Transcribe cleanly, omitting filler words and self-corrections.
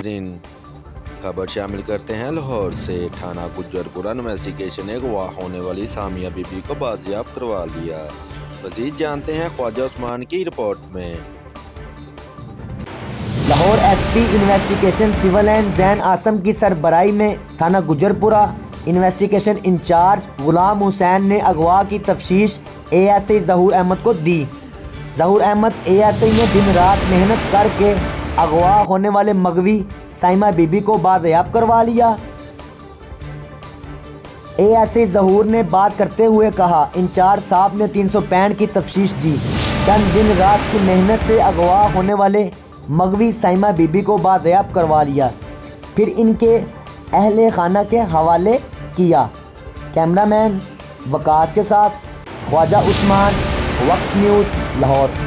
नाजरीन, खबर शामिल करते हैं लाहौर से। थाना गुजरपुरा इन्वेस्टिगेशन ने अगवा होने वाली सामिया बीबी को बाजियाब करवा लिया। मजीद जानते हैं ख्वाजा उस्मान की रिपोर्ट में। Lahore SP investigation civil and जैन आसम की सरबराही में थाना गुजरपुरा इन्वेस्टिगेशन इंचार्ज गुलाम हुसैन ने अगवा की तफ्तीश एएसआई ज़हूर अहमद को दी। ज़हूर अहमद एएसआई ने दिन रात मेहनत करके अगवा होने वाले मगवी साइमा बीबी को बाजियाब करवा लिया। एएसआई ज़हूर ने बात करते हुए कहा, इंचार्ज साहब ने 365 की तफ्तीश दी। चंद दिन रात की मेहनत से अगवा होने वाले मगवी साइमा बीबी को बाजियाब करवा लिया, फिर इनके अहले खाना के हवाले किया। कैमरामैन वकास के साथ ख्वाजा उस्मान, वक्त न्यूज़, लाहौर।